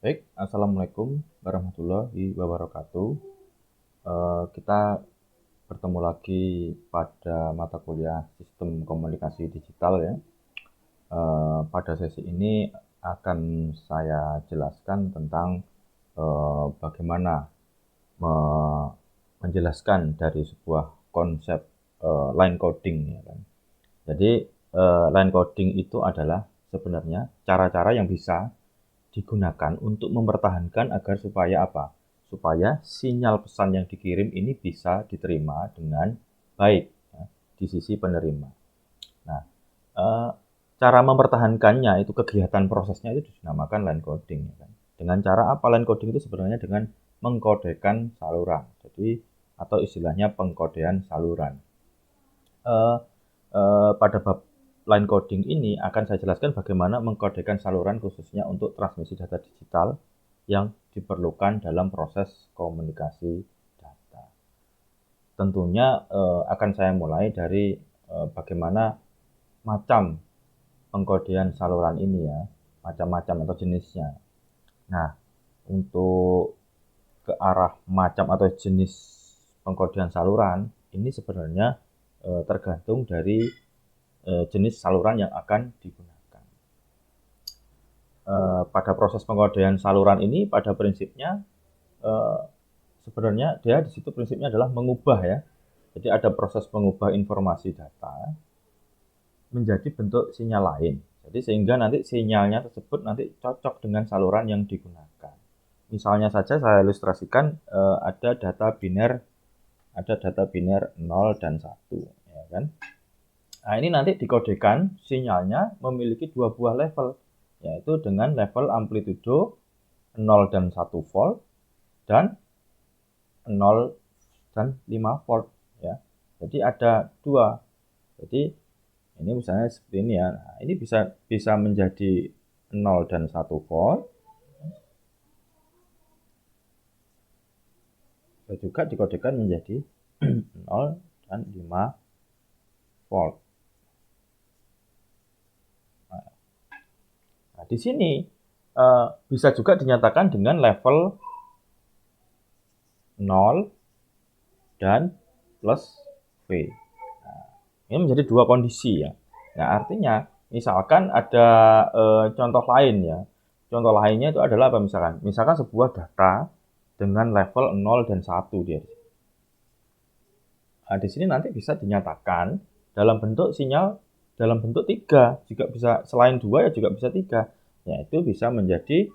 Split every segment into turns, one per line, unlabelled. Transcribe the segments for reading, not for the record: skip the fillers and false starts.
Baik, Assalamualaikum warahmatullahi wabarakatuh. Kita bertemu lagi pada mata kuliah Sistem Komunikasi Digital ya. Pada sesi ini akan saya jelaskan tentang bagaimana menjelaskan dari sebuah konsep line coding ya kan. Jadi line coding itu adalah sebenarnya cara-cara yang bisa digunakan untuk mempertahankan agar supaya apa? Supaya sinyal pesan yang dikirim ini bisa diterima dengan baik ya, di sisi penerima. Nah, eh, cara mempertahankannya itu kegiatan prosesnya itu dinamakan line coding. Ya kan? Dengan cara apa line coding itu sebenarnya dengan mengkodekan saluran. Jadi atau istilahnya pengkodean saluran. Eh, Pada bab line coding ini akan saya jelaskan bagaimana mengkodekan saluran khususnya untuk transmisi data digital yang diperlukan dalam proses komunikasi data. Tentunya akan saya mulai dari bagaimana macam pengkodean saluran ini ya, macam-macam atau jenisnya. Nah, untuk ke arah macam atau jenis pengkodean saluran ini sebenarnya tergantung dari jenis saluran yang akan digunakan. Pada proses pengkodean saluran ini pada prinsipnya eh, sebenarnya dia di situ prinsipnya adalah mengubah ya. Jadi ada proses mengubah informasi data menjadi bentuk sinyal lain. Jadi sehingga nanti sinyalnya tersebut nanti cocok dengan saluran yang digunakan. Misalnya saja saya ilustrasikan ada data biner 0 dan 1 ya kan. Nah, ini nanti dikodekan sinyalnya memiliki dua buah level, yaitu dengan level amplitudo 0 dan 1 volt dan 0 dan 5 volt ya. Jadi ada dua. Jadi ini misalnya seperti ini ya. Nah, ini bisa bisa menjadi 0 dan 1 volt. Bisa juga dikodekan menjadi 0 dan 5 volt. Nah, di sini bisa juga dinyatakan dengan level 0 dan plus V. Nah, ini menjadi dua kondisi ya. Nah, artinya misalkan ada contoh lain ya. Contoh lainnya itu adalah apa misalkan? Misalkan sebuah data dengan level 0 dan 1 dia. Nah, di sini nanti bisa dinyatakan dalam bentuk sinyal dalam bentuk 3, juga bisa selain 2 ya juga bisa 3. Yaitu bisa menjadi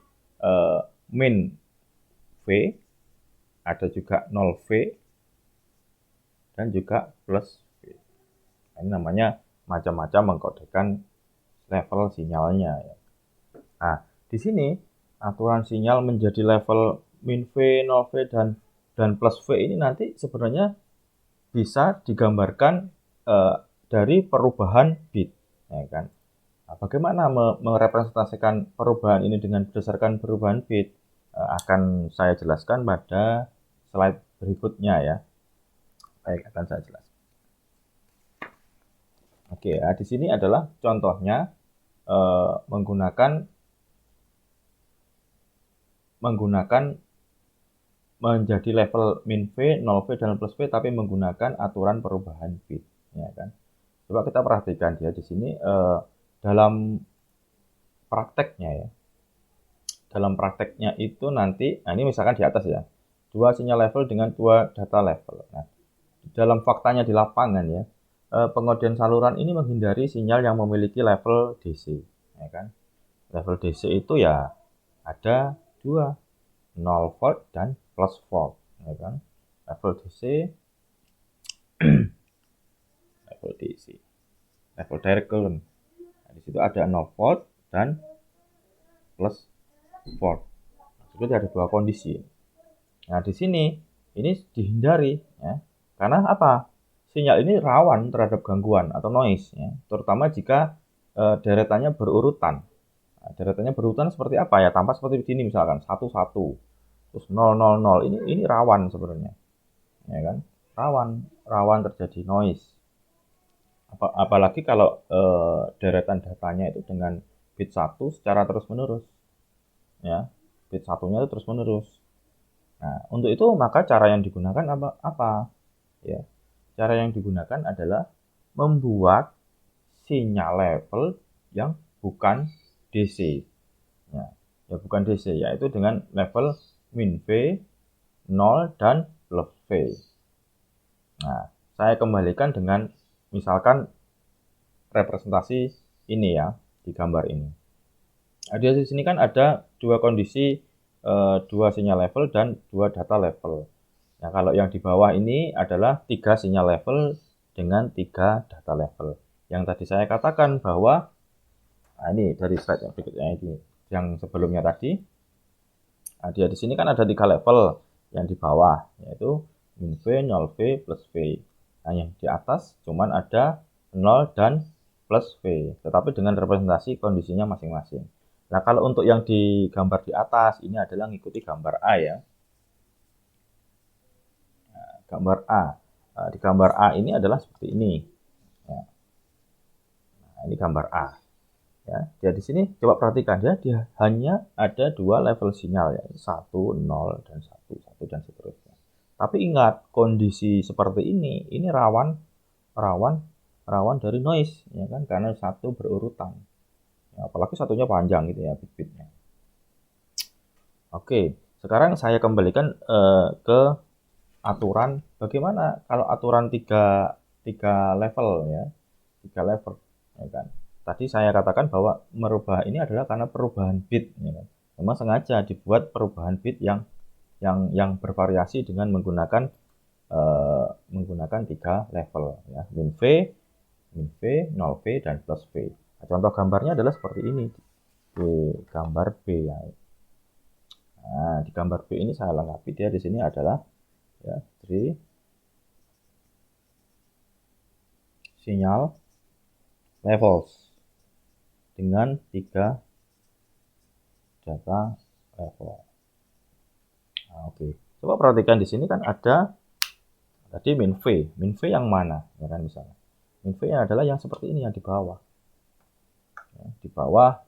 min V, ada juga 0V dan juga plus V. Ini namanya macam-macam mengkodekan level sinyalnya ya. Nah, di sini aturan sinyal menjadi level min V, 0V dan plus V ini nanti sebenarnya bisa digambarkan dari perubahan bit, ya kan? Nah, bagaimana merepresentasikan perubahan ini dengan berdasarkan perubahan bit? Akan saya jelaskan pada slide berikutnya ya. Baik, akan saya jelaskan. Oke, nah di sini adalah contohnya menggunakan menjadi level min V, 0V dan plus V tapi menggunakan aturan perubahan bit, ya kan? Coba kita perhatikan ya di sini dalam prakteknya ya. Dalam prakteknya itu nanti, nah ini misalkan di atas ya, dua sinyal level dengan dua data level. Nah, dalam faktanya di lapangan ya, pengodian saluran ini menghindari sinyal yang memiliki level DC, ya kan? Level DC itu ya ada dua, 0 volt dan plus volt, ya kan? Level DC, level DC, level direct current. Nah, di situ ada 0 volt dan plus volt. Jadi ada dua kondisi. Nah, di sini ini dihindari ya. Karena apa? Sinyal ini rawan terhadap gangguan atau noise ya, terutama jika deretannya berurutan. Nah, deretannya berurutan seperti apa ya? Tampak seperti ini misalkan 11 terus 000. Ini rawan sebenarnya. Ya kan? Rawan terjadi noise. Apalagi kalau deretan datanya itu dengan bit 1 secara terus-menerus ya. bit satunya itu terus menerus. Nah, untuk itu maka cara yang digunakan apa? Ya, cara yang digunakan adalah membuat sinyal level yang bukan DC. Ya bukan DC, yaitu dengan level min V, 0, dan plus V. Nah, saya kembalikan dengan misalkan representasi ini ya, di gambar ini. Nah, di sini kan ada dua kondisi, dua sinyal level dan dua data level. Nah, kalau yang di bawah ini adalah 3 sinyal level dengan 3 data level. Yang tadi saya katakan bahwa, nah ini dari slide yang berikutnya ini, yang sebelumnya tadi, nah dia di sini kan ada 3 level yang di bawah, yaitu min V, 0V, plus V. Nah, yang di atas cuman ada 0 dan plus V, tetapi dengan representasi kondisinya masing-masing. Nah, kalau untuk yang di gambar di atas, ini adalah mengikuti gambar A ya. Nah, gambar A. Nah, di gambar A ini adalah seperti ini. Ya. Nah, ini gambar A. Ya, dia di sini coba perhatikan dia hanya ada 2 level sinyal ya, 1, 0 dan 1, 1 dan seterusnya. Tapi ingat, kondisi seperti ini rawan dari noise ya kan, karena satu berurutan. Ya, apalagi satunya panjang gitu ya bit-bitnya. Oke, sekarang saya kembalikan ke aturan bagaimana kalau aturan 3 level ya. 3 level ya kan. Tadi saya katakan bahwa merubah ini adalah karena perubahan bit ya kan. Memang sengaja dibuat perubahan bit yang bervariasi dengan menggunakan 3 level ya. Min V, 0V dan plus V. Nah, contoh gambarnya adalah seperti ini. Di gambar B ya. Nah, di gambar B ini saya lengkapi, dia di sini adalah ya, 3 sinyal levels dengan 3 data level. Nah, oke. Coba perhatikan di sini kan ada tadi min V yang mana? Ya kan misalnya. Min V yang adalah yang seperti ini yang di bawah. Ya, di bawah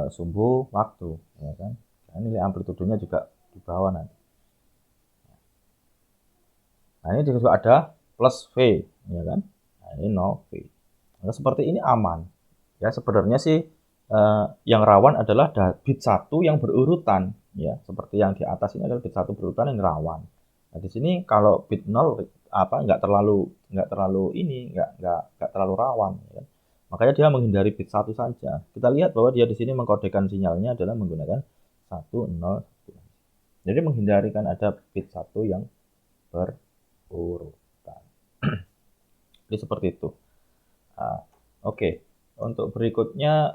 sumbu waktu, ya kan. Nah, nilai amplitudenya juga di bawah nanti. Nah, ini juga ada plus V, ya kan. Nah, ini 0V. Nah, seperti ini aman. Ya, sebenarnya sih yang rawan adalah bit 1 yang berurutan, ya. Seperti yang di atas ini adalah bit 1 berurutan yang rawan. Nah, di sini kalau bit 0 nggak terlalu rawan, ya. Makanya dia menghindari bit 1 saja. Kita lihat bahwa dia di sini mengkodekan sinyalnya adalah menggunakan 1, 0, 1. Jadi menghindarikan ada bit 1 yang berurutan. Jadi seperti itu. Oke. Untuk berikutnya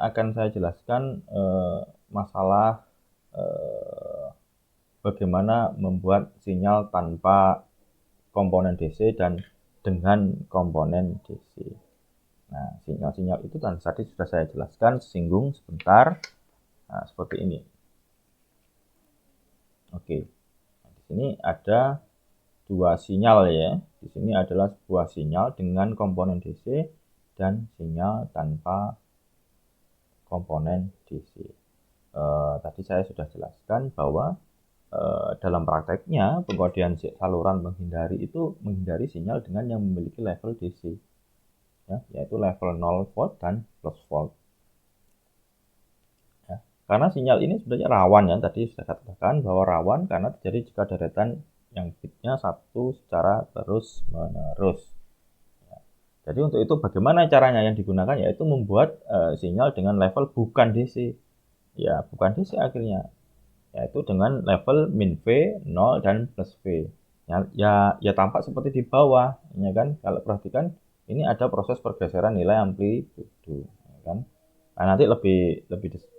akan saya jelaskan masalah bagaimana membuat sinyal tanpa komponen DC dan dengan komponen DC. Nah, sinyal-sinyal itu tadi sudah saya jelaskan, singgung sebentar. Nah, seperti ini. Oke. Nah, di sini ada 2 sinyal ya. Di sini adalah sebuah sinyal dengan komponen DC dan sinyal tanpa komponen DC. Tadi saya sudah jelaskan bahwa dalam prakteknya pengkodean saluran menghindari sinyal dengan yang memiliki level DC, ya, yaitu level 0 volt dan plus volt. Ya, karena sinyal ini sebenarnya rawan ya, tadi saya katakan bahwa rawan karena terjadi jika deretan yang bitnya satu secara terus menerus. Jadi untuk itu bagaimana caranya yang digunakan, yaitu membuat sinyal dengan level bukan DC. Ya, bukan DC akhirnya. Yaitu dengan level min V, 0 dan plus V. Ya tampak seperti di bawah, ya kan? Kalau perhatikan ini ada proses pergeseran nilai amplitudo, ya kan? Nah, nanti lebih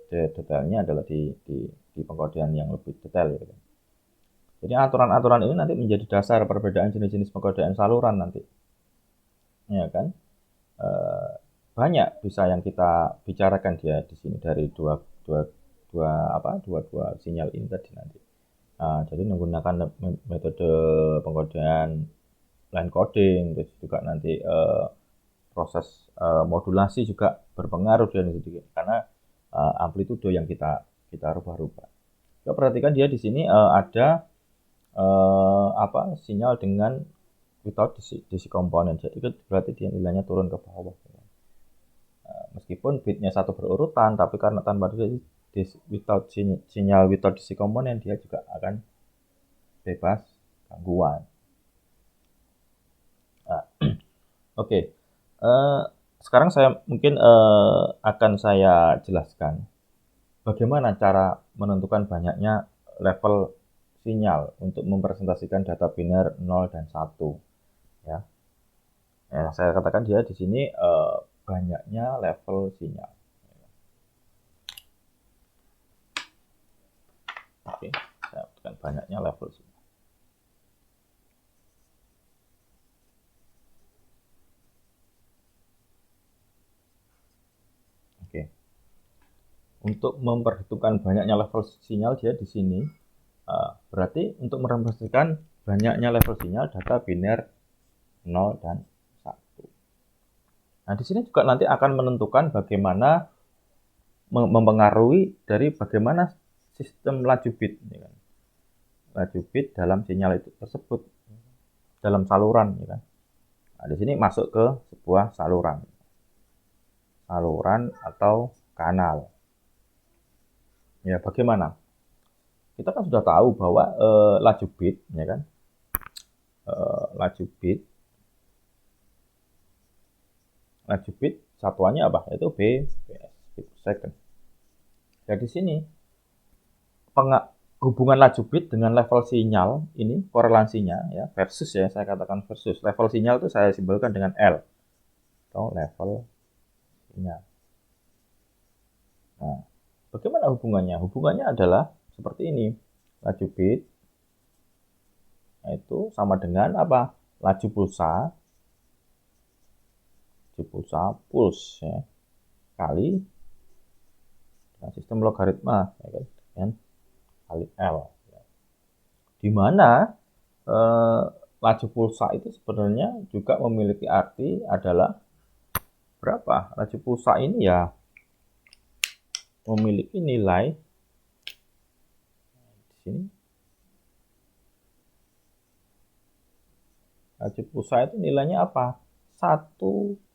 detailnya adalah di pengkodean yang lebih detail, ya kan? Jadi aturan-aturan ini nanti menjadi dasar perbedaan jenis-jenis pengkodean saluran nanti. Ya kan? Banyak bisa yang kita bicarakan dia di sini dari dua sinyal ini tadi nanti. Jadi menggunakan metode pengkodean line coding, terus juga nanti proses modulasi juga berpengaruh dan sedikit karena amplitudo yang kita rubah-rubah. Coba perhatikan dia di sini ada sinyal dengan without DC komponen. Jadi berarti dia nilainya turun ke bawah. Meskipun bitnya satu berurutan, tapi karena tanpa sinyal without DC komponen, dia juga akan bebas gangguan. Nah, oke. Sekarang saya mungkin akan saya jelaskan bagaimana cara menentukan banyaknya level sinyal untuk mempresentasikan data biner 0 dan 1, ya. Ya, saya katakan dia di sini banyaknya level sinyal. Oke, saya katakan banyaknya level sinyal. Oke. Untuk memperhitungkan banyaknya level sinyal dia di sini berarti untuk merepresentasikan banyaknya level sinyal data biner 0 dan 1. Nah, di sini juga nanti akan menentukan bagaimana mempengaruhi dari bagaimana sistem laju bit, ya kan? Laju bit dalam sinyal itu tersebut dalam saluran, ya kan? Nah, di sini masuk ke sebuah saluran atau kanal. Ya, bagaimana? Kita kan sudah tahu bahwa laju bit, ya kan? Laju bit satuannya apa? Yaitu bps, bit per second. Jadi di sini hubungan laju bit dengan level sinyal ini korelasinya ya versus, ya saya katakan versus. Level sinyal itu saya simbolkan dengan L atau level sinyal. Nah, bagaimana hubungannya? Hubungannya adalah seperti ini. Laju bit itu sama dengan apa? Laju pulsa ya, kali sistem logaritma, ya kan? Kali L. Di mana laju pulsa itu sebenarnya juga memiliki arti adalah berapa? Laju pulsa ini ya memiliki nilai di sini. Laju pulsa itu nilainya apa? 1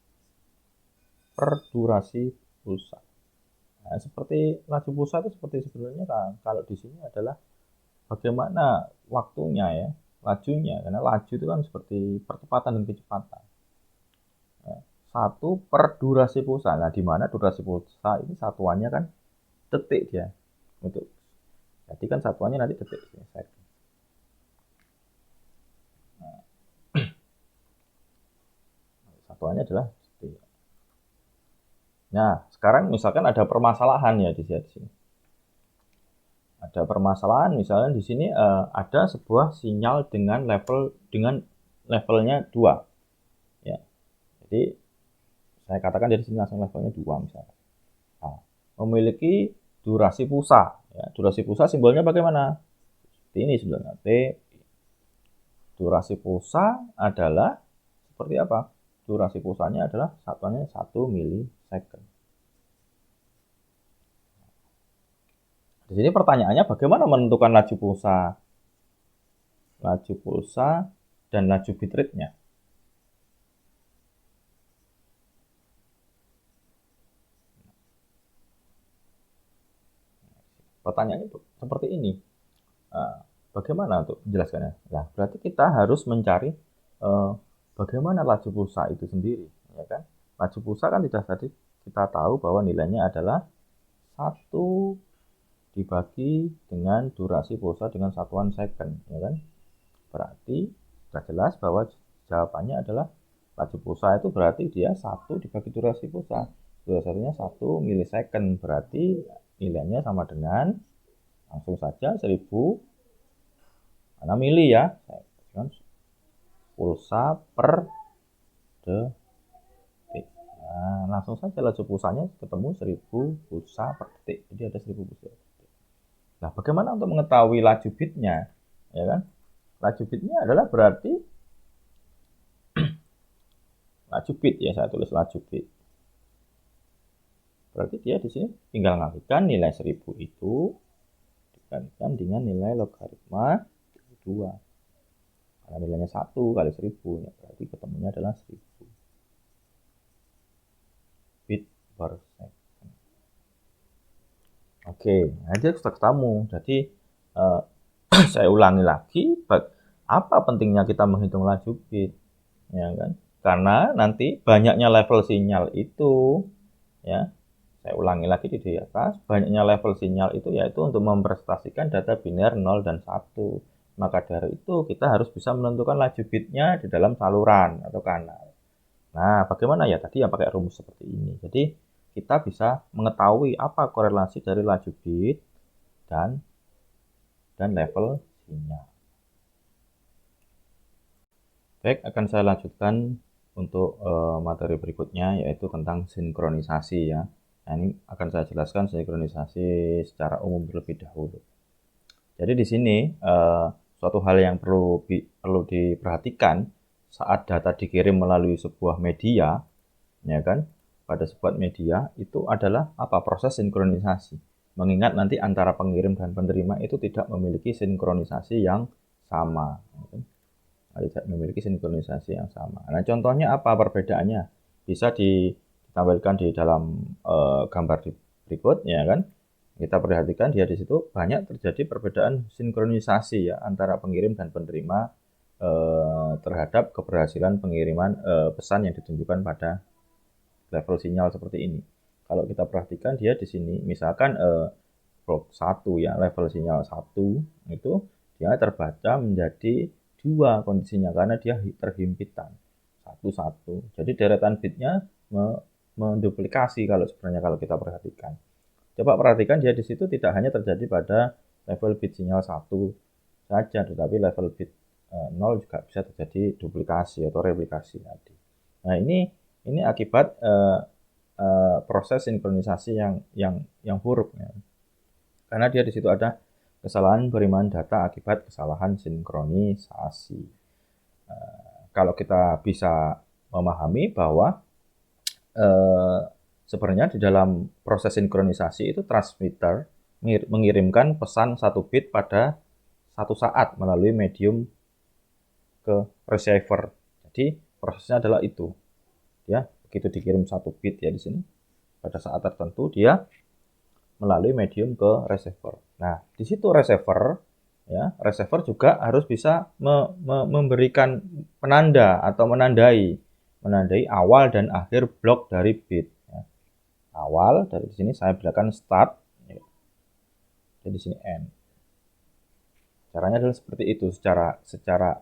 per durasi pulsa. Nah, seperti laju pulsa itu seperti sebenarnya kan kalau di sini adalah bagaimana waktunya ya, lajunya, karena laju itu kan seperti percepatan dan kecepatan. 1 per durasi pulsa. Nah, di mana durasi pulsa ini satuannya kan detik dia. Jadi kan satuannya nanti detik ya. Satuannya adalah detik. Nah, sekarang misalkan ada permasalahan ya di sini. Ada permasalahan misalnya di sini ada sebuah sinyal dengan levelnya 2. Ya. Jadi saya katakan dari sini langsung levelnya 2 misalnya. Nah, memiliki durasi pulsa. Ya, durasi pulsa simbolnya bagaimana? Seperti ini sebenarnya. Durasi pulsa adalah seperti apa? Durasi pulsanya adalah satuannya 1 milisecond. Di sini pertanyaannya bagaimana menentukan laju pulsa? Laju pulsa dan laju bitrate-nya. Pertanyaannya seperti ini. Bagaimana untuk menjelaskannya? Nah, berarti kita harus mencari bagaimana laju pulsa itu sendiri, ya kan? Laju pulsa kan tidak tadi kita tahu bahwa nilainya adalah 1 dibagi dengan durasi pulsa dengan satuan second, ya kan? Berarti sudah jelas bahwa jawabannya adalah laju pulsa itu berarti dia 1 dibagi durasi pulsa. Durasinya 1 milisecond, berarti nilainya sama dengan langsung saja 1000 mana mili ya. Pulsa per detik. Nah, langsung saja laju pulsanya ketemu 1000 pulsa per detik. Jadi ada 1000 pulsa per detik. Nah, bagaimana untuk mengetahui laju bitnya? Ya kan? Laju bitnya adalah berarti laju bit ya, saya tulis laju bit. Berarti dia di sini tinggal ngambilkan nilai 1000 itu dibandingkan dibandingkan dengan nilai logaritma 2. Karena nilainya 1 kali 1000, ya berarti ketemunya adalah 1000 bit per second. Oke, nah itu sudah ketemu. Jadi saya ulangi lagi, apa pentingnya kita menghitung laju bit, ya kan? Karena nanti banyaknya level sinyal itu, ya, saya ulangi lagi di atas, banyaknya level sinyal itu yaitu untuk mempresentasikan data biner 0 dan 1. Maka dari itu kita harus bisa menentukan laju bitnya di dalam saluran atau kanal. Nah, bagaimana ya tadi yang pakai rumus seperti ini. Jadi kita bisa mengetahui apa korelasi dari laju bit dan level sinyal. Baik, akan saya lanjutkan untuk materi berikutnya, yaitu tentang sinkronisasi ya. Nah, ini akan saya jelaskan sinkronisasi secara umum terlebih dahulu. Jadi di sini suatu hal yang perlu diperhatikan saat data dikirim melalui sebuah media, ya kan? Pada sebuah media itu adalah apa? Proses sinkronisasi. Mengingat nanti antara pengirim dan penerima itu tidak memiliki sinkronisasi yang sama. Ya kan? Tidak memiliki sinkronisasi yang sama. Nah, contohnya apa perbedaannya? Bisa ditampilkan di dalam gambar berikut, ya kan? Kita perhatikan dia di situ banyak terjadi perbedaan sinkronisasi ya antara pengirim dan penerima terhadap keberhasilan pengiriman pesan yang ditunjukkan pada level sinyal seperti ini. Kalau kita perhatikan dia di sini, misalkan blok 1 ya, level sinyal 1 itu dia terbaca menjadi 2 kondisinya karena dia terhimpitan 1-1. Jadi deretan bitnya menduplikasi kalau kita perhatikan. Coba perhatikan dia di situ tidak hanya terjadi pada level bit sinyal 1 saja, tetapi level bit 0 juga bisa terjadi duplikasi atau replikasi tadi. Nah, ini akibat proses sinkronisasi yang buruk ya. Karena dia di situ ada kesalahan penerimaan data akibat kesalahan sinkronisasi. Kalau kita bisa memahami bahwa sebenarnya di dalam proses sinkronisasi itu transmitter mengirimkan pesan 1 bit pada 1 saat melalui medium ke receiver. Jadi prosesnya adalah itu. Ya, begitu dikirim 1 bit ya di sini pada saat tertentu dia melalui medium ke receiver. Nah, di situ receiver juga harus bisa memberikan penanda atau menandai awal dan akhir blok dari bit. Ya. Awal dari sini saya berikan start, ya. Jadi sini end. Caranya adalah seperti itu secara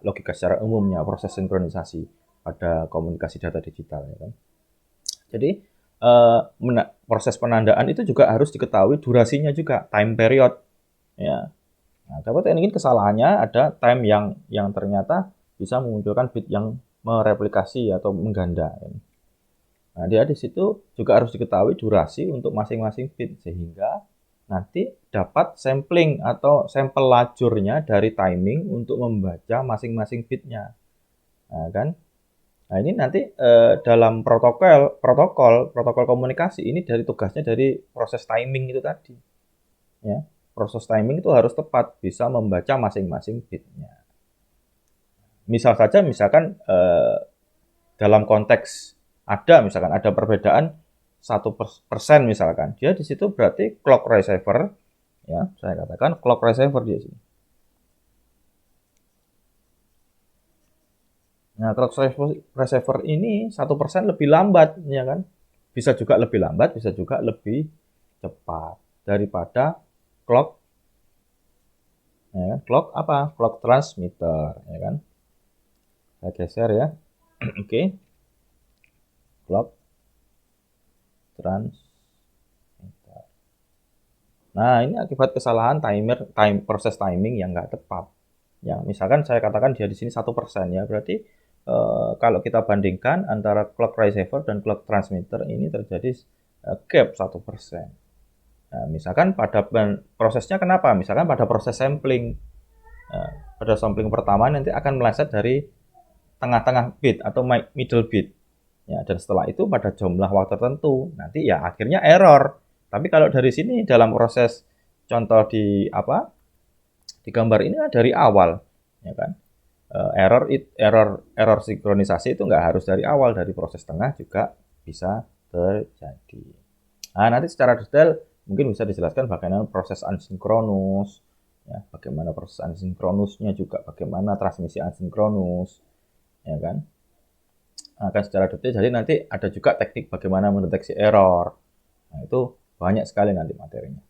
logika secara umumnya proses sinkronisasi pada komunikasi data digital. Ya kan? Jadi proses penandaan itu juga harus diketahui durasinya juga, time period. Ya. Nah, dapat ingin kesalahannya ada time yang ternyata bisa memunculkan bit yang mereplikasi atau mengganda. Nah, dia di situ juga harus diketahui durasi untuk masing-masing bit sehingga nanti dapat sampling atau sampel lajurnya dari timing untuk membaca masing-masing bitnya. Nah, kan? Nah, ini nanti dalam protokol komunikasi ini dari tugasnya dari proses timing itu tadi. Ya, proses timing itu harus tepat bisa membaca masing-masing bitnya. Misalkan dalam konteks misalkan ada perbedaan 1% misalkan. Dia di situ berarti clock receiver, ya, saya katakan clock receiver di sini. Nah, clock receiver ini 1% lebih lambat, ya kan? Bisa juga lebih lambat, bisa juga lebih cepat daripada clock, ya kan? Clock apa? Clock transmitter, ya kan? Saya geser ya. Oke. Clock transmitter. Nah, ini akibat kesalahan proses timing yang nggak tepat. Ya, misalkan saya katakan dia di sini 1% ya, berarti kalau kita bandingkan antara clock receiver dan clock transmitter ini terjadi gap 1%. Nah, misalkan pada prosesnya kenapa? Misalkan pada proses sampling. Pada sampling pertama nanti akan meleset dari tengah-tengah bit atau middle bit. Ya, dan setelah itu pada jumlah waktu tertentu nanti ya akhirnya error. Tapi kalau dari sini dalam proses contoh Di gambar ini dari awal, ya kan? Error sinkronisasi itu nggak harus dari awal, dari proses tengah juga bisa terjadi. Nah, nanti secara detail mungkin bisa dijelaskan bagaimana proses asinkronus, ya, bagaimana proses asinkronusnya juga, bagaimana transmisi asinkronus, ya kan? Akan secara detail. Jadi nanti ada juga teknik bagaimana mendeteksi error. Nah, itu banyak sekali nanti materinya.